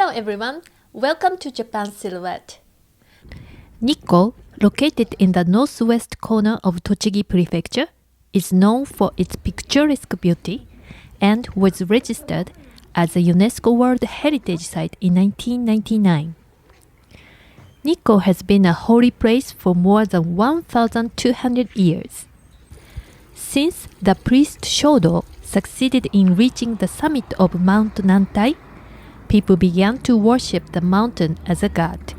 Hello everyone, welcome to Japan Silhouette. Nikko, located in the northwest corner of Tochigi Prefecture, is known for its picturesque beauty and was registered as a UNESCO World Heritage Site in 1999. Nikko has been a holy place for more than 1,200 years. Since the priest Shodo succeeded in reaching the summit of Mount Nantai, people began to worship the mountain as a god.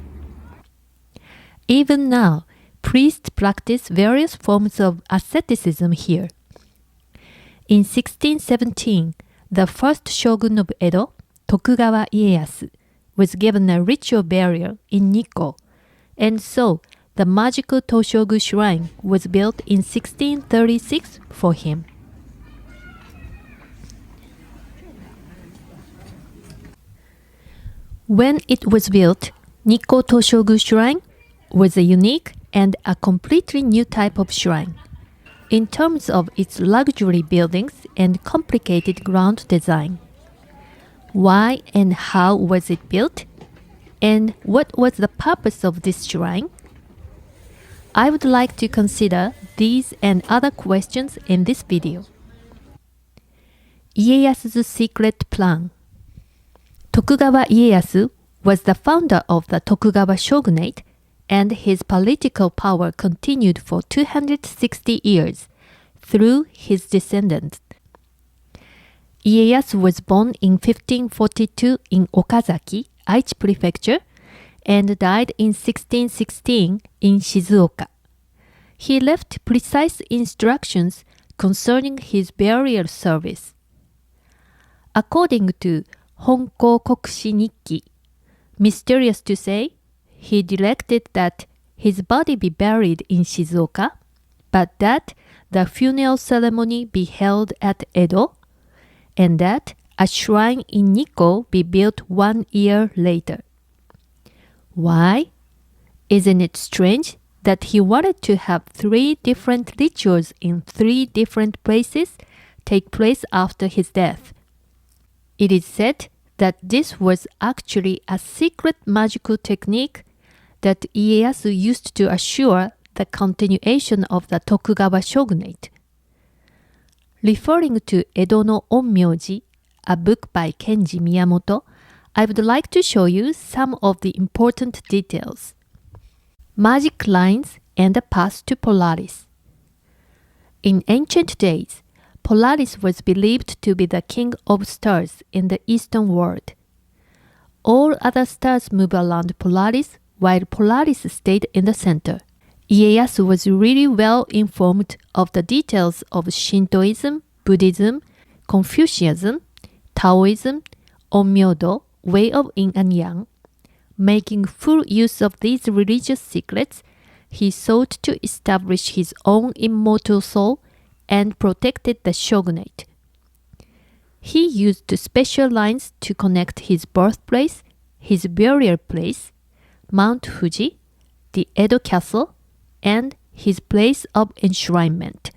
Even now, priests practice various forms of asceticism here. In 1617, the first shogun of Edo, Tokugawa Ieyasu, was given a ritual burial in Nikko, and so the magical Toshogu Shrine was built in 1636 for him. When it was built, Nikko Toshogu Shrine was a unique and a completely new type of shrine. In terms of its luxury buildings and complicated ground design. Why and how was it built? And what was the purpose of this shrine? I would like to consider these and other questions in this video. Ieyasu's secret plan. Tokugawa Ieyasu was the founder of the Tokugawa Shogunate, and his political power continued for 260 years through his descendants. Ieyasu was born in 1542 in Okazaki, Aichi Prefecture, and died in 1616 in Shizuoka. He left precise instructions concerning his burial service. According to Honko Kokushi Nikki, mysterious to say, he directed that his body be buried in Shizuoka, but that the funeral ceremony be held at Edo, and that a shrine in Nikko be built 1 year later. Why? Isn't it strange that he wanted to have 3 different rituals in 3 different places take place after his death? It is said that this was actually a secret magical technique that Ieyasu used to assure the continuation of the Tokugawa Shogunate. Referring to Edo no Onmyoji, a book by Kenji Miyamoto, I would like to show you some of the important details. Magic lines and the path to Poralis. In ancient days, Poralis was believed to be the king of stars in the eastern world. All other stars move around Poralis, while Poralis stayed in the center. Ieyasu was really well informed of the details of Shintoism, Buddhism, Confucianism, Taoism, Onmyodo, way of yin and yang. Making full use of these religious secrets, he sought to establish his own immortal soul and protected the shogunate. He used special lines to connect his birthplace, his burial place, Mount Fuji, the Edo Castle, and his place of enshrinement.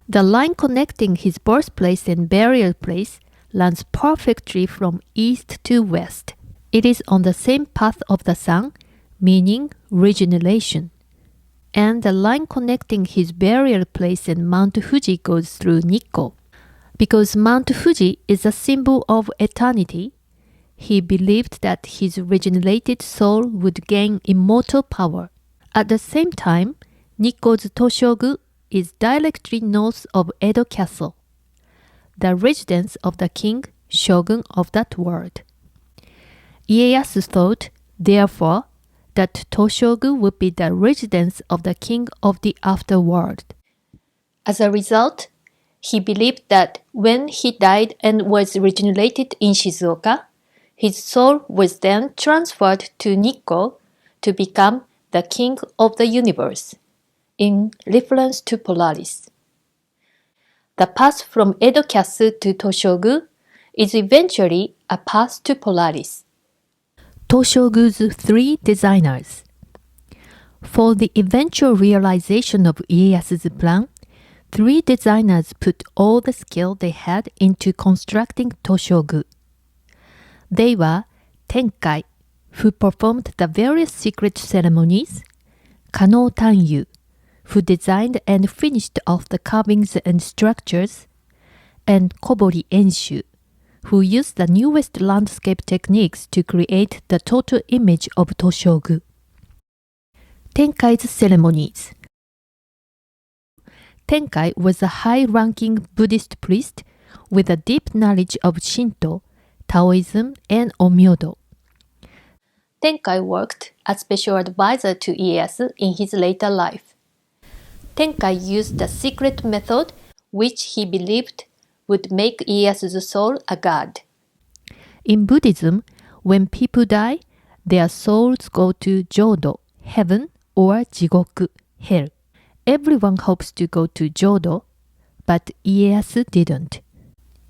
The line connecting his birthplace and burial place runs perfectly from east to west. It is on the same path of the sun, meaning regeneration. And the line connecting his burial place and Mount Fuji goes through Nikko. Because Mount Fuji is a symbol of eternity, he believed that his regenerated soul would gain immortal power. At the same time, Nikko's Toshogu is directly north of Edo Castle, the residence of the king, shogun of that world. Ieyasu thought, therefore, that Toshogu would be the residence of the king of the afterworld. As a result, he believed that when he died and was regenerated in Shizuoka, his soul was then transferred to Nikko to become the king of the universe, in reference to Poralis. The path from Edo Castle to Toshogu is eventually a path to Poralis. Toshogu's 3 designers. For the eventual realization of Ieyasu's plan, 3 designers put all the skill they had into constructing Toshogu. They were Tenkai, who performed the various secret ceremonies, Kano Tanyu, who designed and finished off the carvings and structures, and Kobori Enshu, who used the newest landscape techniques to create the total image of Toshogu. Tenkai's ceremonies. Tenkai was a high-ranking Buddhist priest with a deep knowledge of Shinto, Taoism, and Onmyodo. Tenkai worked as special advisor to Ieyasu in his later life. Tenkai used a secret method which he believed would make Ieyasu's soul a god. In Buddhism, when people die, their souls go to Jodo, heaven, or Jigoku, hell. Everyone hopes to go to Jodo, but Ieyasu didn't.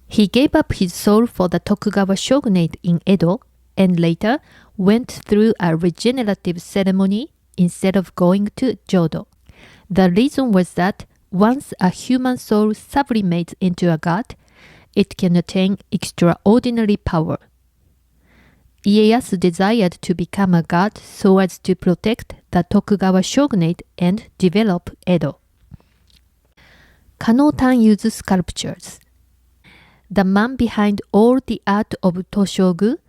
He gave up his soul for the Tokugawa Shogunate in Edo and later went through a regenerative ceremony instead of going to Jodo. The reason was that once a human soul sublimates into a god, it can attain extraordinary power. Ieyasu desired to become a god so as to protect the Tokugawa Shogunate and develop Edo. Kano Tanyu's sculptures. The man behind all the art of Toshogu,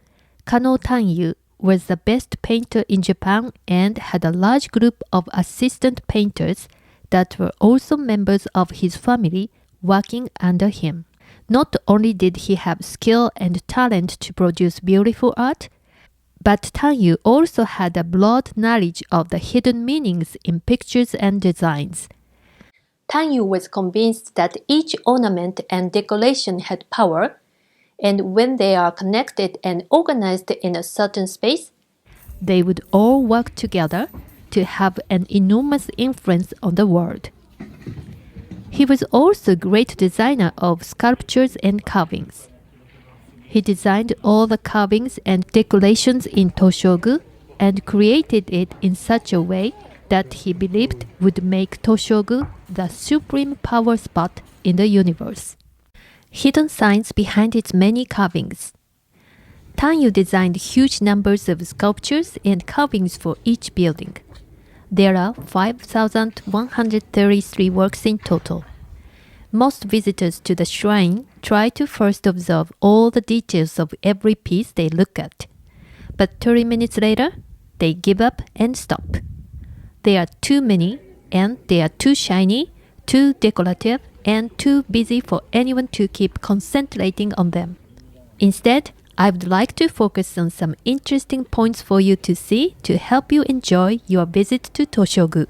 Kano Tanyu, was the best painter in Japan and had a large group of assistant painters that were also members of his family working under him. Not only did he have skill and talent to produce beautiful art, but Tanyu also had a broad knowledge of the hidden meanings in pictures and designs. Tanyu was convinced that each ornament and decoration had power, and when they are connected and organized in a certain space, they would all work together to have an enormous influence on the world. He was also a great designer of sculptures and carvings. He designed all the carvings and decorations in Toshogu and created it in such a way that he believed would make Toshogu the supreme power spot in the universe. Hidden science behind its many carvings. Tanyu designed huge numbers of sculptures and carvings for each building. There are 5,133 works in total. Most visitors to the shrine try to first observe all the details of every piece they look at. But 30 minutes later, they give up and stop. They are too many, and they are too shiny, too decorative, and too busy for anyone to keep concentrating on them. Instead, I would like to focus on some interesting points for you to see to help you enjoy your visit to Toshogu.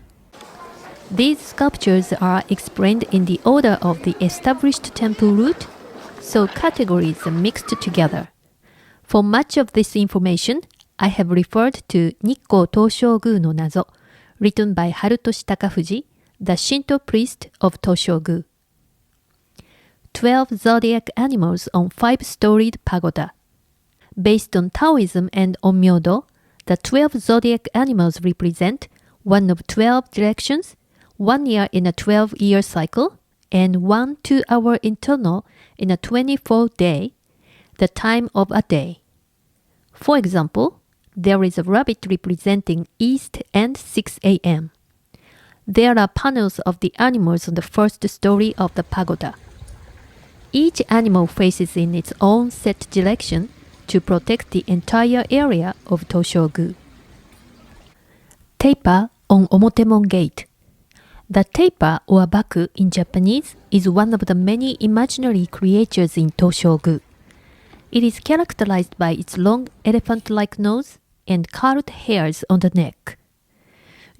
These sculptures are explained in the order of the established temple route, so categories are mixed together. For much of this information, I have referred to Nikko Toshogu no Nazo, written by Harutoshi Takafuji, the Shinto priest of Toshogu. 12 zodiac animals on 5-storied pagoda. Based on Taoism and Onmyodo, the 12 zodiac animals represent one of 12 directions, 1 year in a 12-year cycle, and 1 2-hour interval in a 24-day, the time of a day. For example, there is a rabbit representing East and 6 a.m. There are panels of the animals on the first story of the pagoda. Each animal faces in its own set direction to protect the entire area of Toshogu. Tapir on Omotemon Gate. The tapir or Baku in Japanese is one of the many imaginary creatures in Toshogu. It is characterized by its long elephant-like nose and curled hairs on the neck.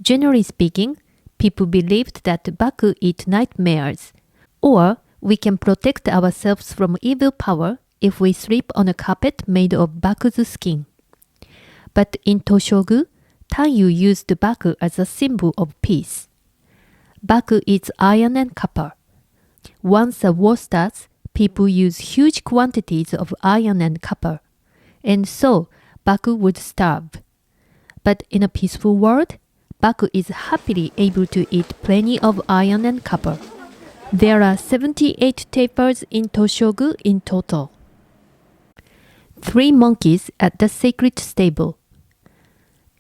Generally speaking, people believed that Baku eat nightmares, or we can protect ourselves from evil power if we sleep on a carpet made of Baku's skin. But in Toshogu, Tanyu used Baku as a symbol of peace. Baku eats iron and copper. Once a war starts, people use huge quantities of iron and copper, and so Baku would starve. But in a peaceful world, Baku is happily able to eat plenty of iron and copper. There are 78 tapirs in Toshogu in total. 3 monkeys at the sacred stable.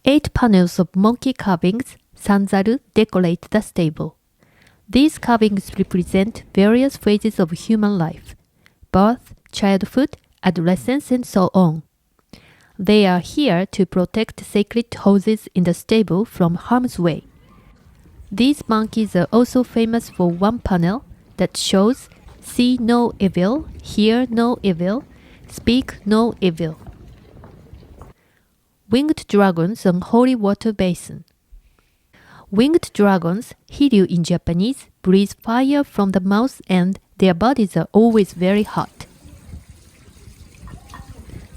8 panels of monkey carvings, sanzaru, decorate the stable. These carvings represent various phases of human life: birth, childhood, adolescence, and so on. They are here to protect sacred horses in the stable from harm's way. These monkeys are also famous for one panel that shows see no evil, hear no evil, speak no evil. Winged dragons on holy water basin. Winged dragons, hiryu in Japanese, breathe fire from the mouth and their bodies are always very hot.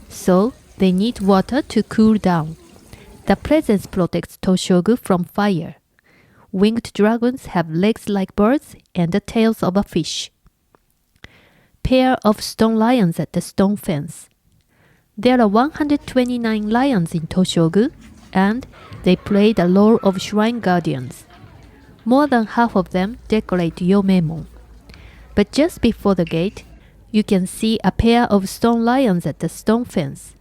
So, they need water to cool down. The presence protects Toshogu from fire. Winged dragons have legs like birds and the tails of a fish. Pair of stone lions at the stone fence. There are 129 lions in Toshogu, and they play the role of shrine guardians. More than half of them decorate Yomeimon. But just before the gate, you can see a pair of stone lions at the stone fence.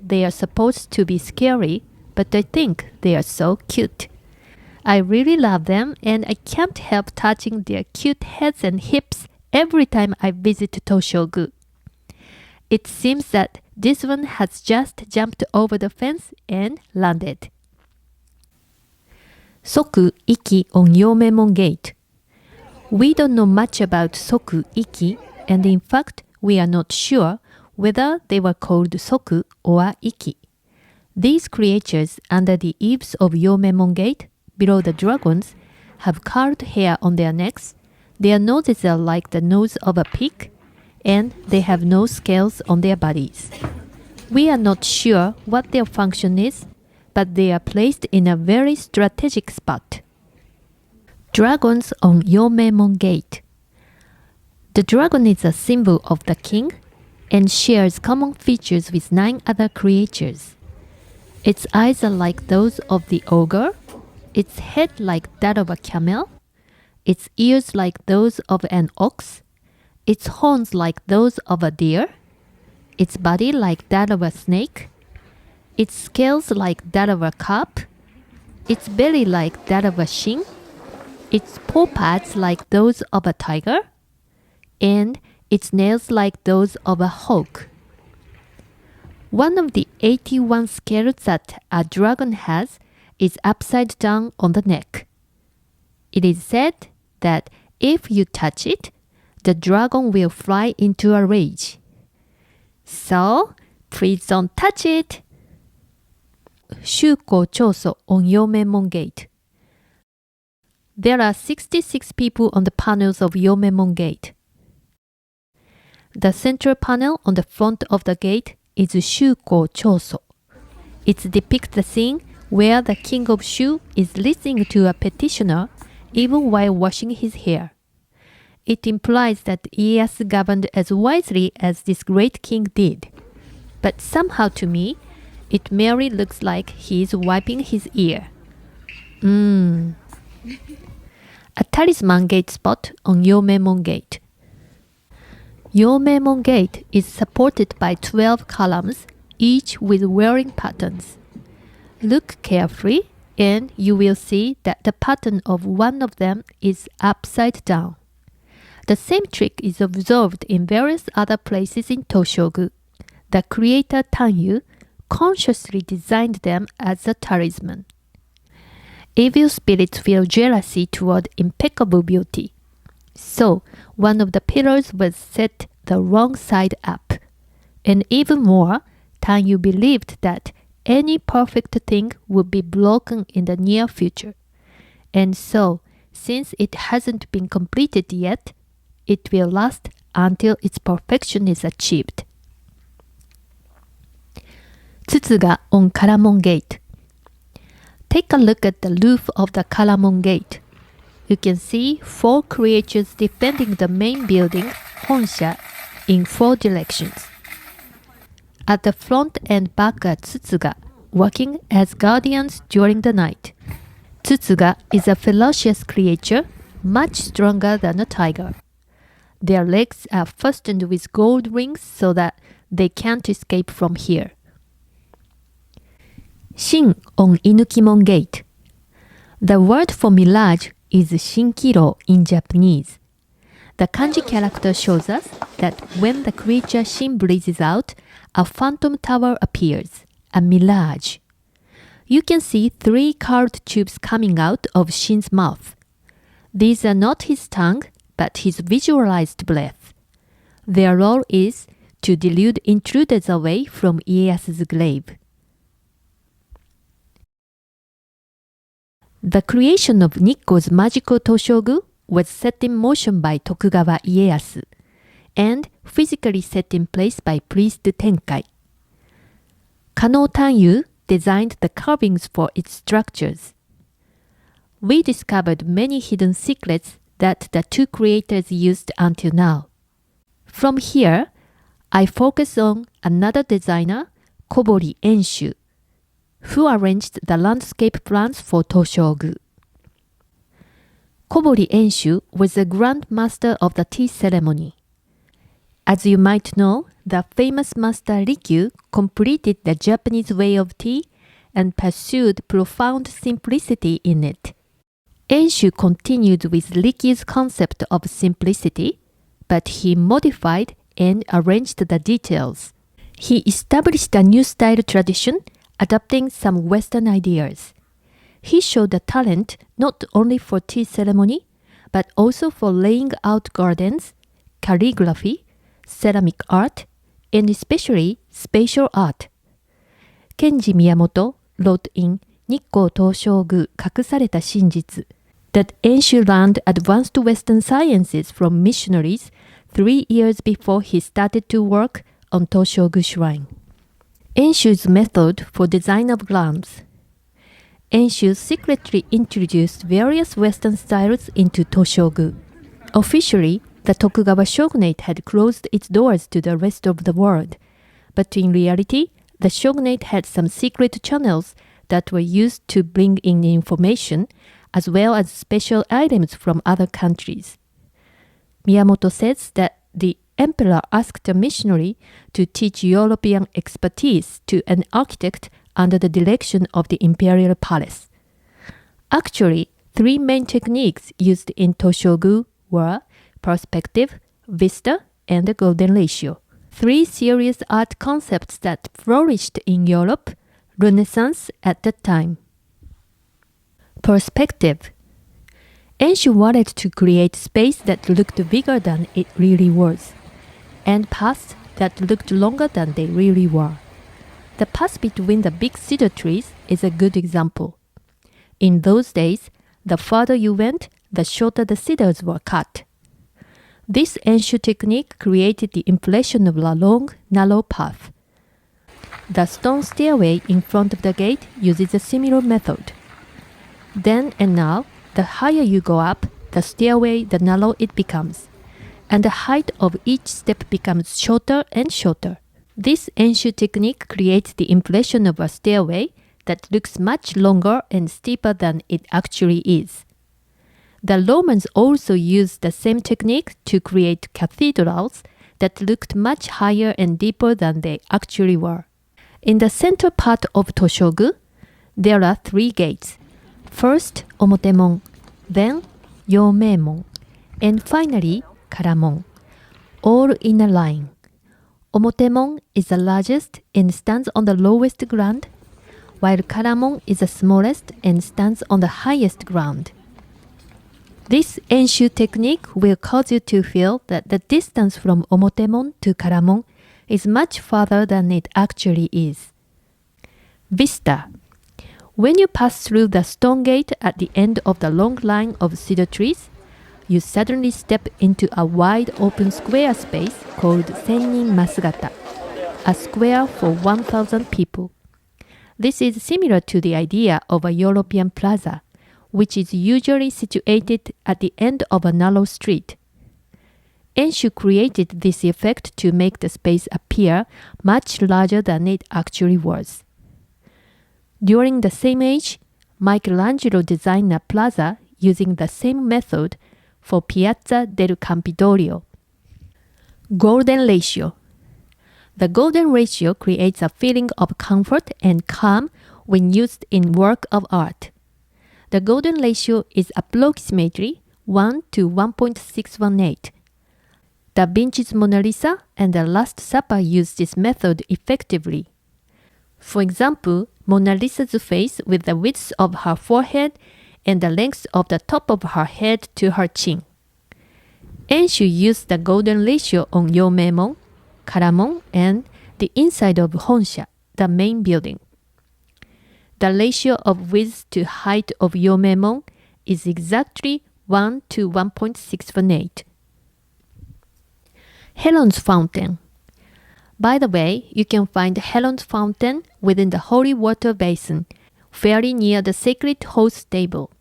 They are supposed to be scary, but I think they are so cute. I really love them, and I can't help touching their cute heads and hips every time I visit Toshogu. It seems that this one has just jumped over the fence and landed. Soku Iki on Yomeimon Gate. We don't know much about Soku Iki, and in fact, we are not sure whether they were called Soku or Iki. These creatures under the eaves of Yomeimon Gate, below the dragons, have curled hair on their necks, their noses are like the nose of a pig, and they have no scales on their bodies. We are not sure what their function is, but they are placed in a very strategic spot. Dragons on Yomeimon Gate. The dragon is a symbol of the king and shares common features with 9 other creatures. Its eyes are like those of the ogre, its head like that of a camel, its ears like those of an ox, its horns like those of a deer, its body like that of a snake, its scales like that of a carp, its belly like that of a shin, its paw pads like those of a tiger, and its nails like those of a hawk. One of the 81 scales that a dragon has is upside down on the neck. It is said that if you touch it, the dragon will fly into a rage. So, please don't touch it! Shuko-Choso on Yomeimon Gate. There are 66 people on the panels of Yomeimon Gate. The central panel on the front of the gate is Shuko-Choso. It depicts the scene where the king of Shu is listening to a petitioner even while washing his hair. It implies that Ieyasu governed as wisely as this great king did. But somehow to me, it merely looks like he is wiping his ear. A Talisman Gate spot on Yomeimon Gate. Yomeimon Gate is supported by 12 columns, each with wearing patterns. Look carefully and you will see that the pattern of one of them is upside down. The same trick is observed in various other places in Toshogu. The creator Tanyu consciously designed them as a talisman. Evil spirits feel jealousy toward impeccable beauty. So, one of the pillars was set the wrong side up. And even more, Tanyu believed that any perfect thing would be broken in the near future. And so, since it hasn't been completed yet, it will last until its perfection is achieved. Tsutsuga on Karamon Gate. Take a look at the roof of the Karamon Gate. You can see 4 creatures defending the main building, Honsha, in 4 directions. At the front and back are Tsutsuga, working as guardians during the night. Tsutsuga is a ferocious creature, much stronger than a tiger. Their legs are fastened with gold rings so that they can't escape from here. Shin on Inukimon Gate. The word for mirage is shinkiro in Japanese. The kanji character shows us that when the creature Shin breathes out, a phantom tower appears, a mirage. You can see 3 curved tubes coming out of Shin's mouth. These are not his tongue, but his visualized breath. Their role is to delude intruders away from Ieyasu's grave. The creation of Nikko's magical Toshogu was set in motion by Tokugawa Ieyasu and physically set in place by priest Tenkai. Kano Tanyu designed the carvings for its structures. We discovered many hidden secrets that the 2 creators used until now. From here, I focus on another designer, Kobori Enshu, who arranged the landscape plans for Toshogu. Kobori Enshu was the Grand Master of the tea ceremony. As you might know, the famous master Rikyu completed the Japanese way of tea and pursued profound simplicity in it. Enshu continued with Rikyu's concept of simplicity, but he modified and arranged the details. He established a new style tradition, adopting some Western ideas. He showed a talent not only for tea ceremony, but also for laying out gardens, calligraphy, ceramic art, and especially spatial art. Kenji Miyamoto wrote in Nikko Toshogu 隠された真実 that Enshu learned advanced Western sciences from missionaries 3 years before he started to work on Toshogu Shrine. Enshu's method for design of lamps. Enshu secretly introduced various Western styles into Toshogu. Officially, the Tokugawa Shogunate had closed its doors to the rest of the world, but in reality, the shogunate had some secret channels that were used to bring in information, as well as special items from other countries. Miyamoto says that the emperor asked a missionary to teach European expertise to an architect under the direction of the imperial palace. Actually, 3 main techniques used in Toshogu were perspective, vista, and the golden ratio. 3 serious art concepts that flourished in Europe, Renaissance at that time. Perspective. Enshu wanted to create space that looked bigger than it really was, and paths that looked longer than they really were. The path between the big cedar trees is a good example. In those days, the farther you went, the shorter the cedars were cut. This Enshu technique created the impression of a long, narrow path. The stone stairway in front of the gate uses a similar method. Then and now, the higher you go up, the stairway, the narrower it becomes, and the height of each step becomes shorter and shorter. This Enshu technique creates the impression of a stairway that looks much longer and steeper than it actually is. The Romans also used the same technique to create cathedrals that looked much higher and deeper than they actually were. In the center part of Toshogu, there are 3 gates. First, Omotemon, then Yomeimon, and finally, Karamon, all in a line. Omotemon is the largest and stands on the lowest ground, while Karamon is the smallest and stands on the highest ground. This Enshu technique will cause you to feel that the distance from Omotemon to Karamon is much farther than it actually is. Vista. When you pass through the stone gate at the end of the long line of cedar trees, you suddenly step into a wide open square space called Sennin Masugata, a square for 1,000 people. This is similar to the idea of a European plaza, which is usually situated at the end of a narrow street. Enshu created this effect to make the space appear much larger than it actually was. During the same age, Michelangelo designed a plaza using the same method for Piazza del Campidoglio. Golden ratio. The golden ratio creates a feeling of comfort and calm when used in work of art. The golden ratio is approximately 1 to 1.618. Da Vinci's Mona Lisa and the Last Supper use this method effectively. For example, Mona Lisa's face with the width of her forehead and the length of the top of her head to her chin. Enshu used the golden ratio on Yomeimon, Karamon, and the inside of Honsha, the main building. The ratio of width to height of Yomeimon is exactly 1 to 1.618. Heron's Fountain. By the way, you can find Heron's Fountain within the holy water basin, very near the sacred host table.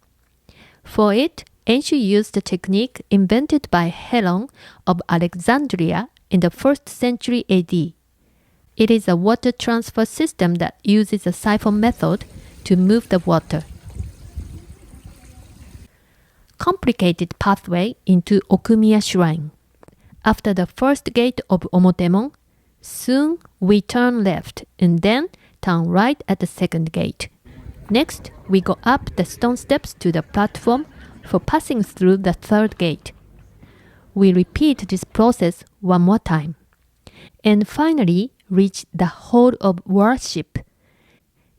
For it, Enshu used the technique invented by Heron of Alexandria in the 1st century AD. It is a water transfer system that uses a siphon method to move the water. Complicated pathway into Okumiya Shrine. After the first gate of Omotemon, soon we turn left and then turn right at the second gate. Next, we go up the stone steps to the platform for passing through the third gate. We repeat this process one more time. And finally, reach the hall of worship.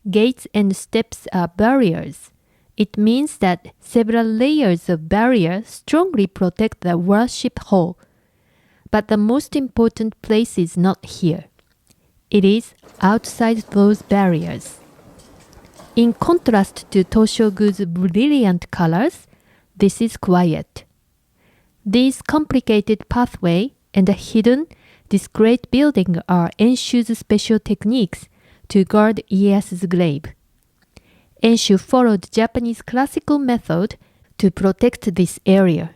Gates and steps are barriers. It means that several layers of barrier strongly protect the worship hall. But the most important place is not here. It is outside those barriers. In contrast to Toshogu's brilliant colors, this is quiet. These complicated pathway and the hidden, discreet building are Enshu's special techniques to guard Ieyasu's grave. Enshu followed Japanese classical method to protect this area.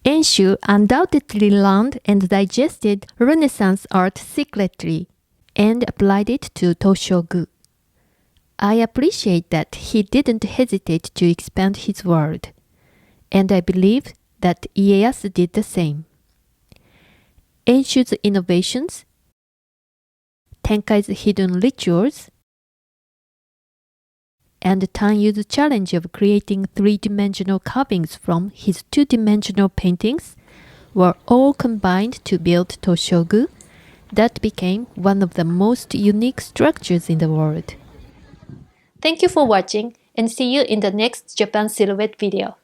Enshu undoubtedly learned and digested Renaissance art secretly and applied it to Toshogu. I appreciate that he didn't hesitate to expand his world, and I believe that Ieyasu did the same. Enshu's innovations, Tenkai's hidden rituals, and Tanyu's challenge of creating three-dimensional carvings from his two-dimensional paintings were all combined to build Toshogu that became one of the most unique structures in the world. Thank you for watching and see you in the next Japan Silhouette video.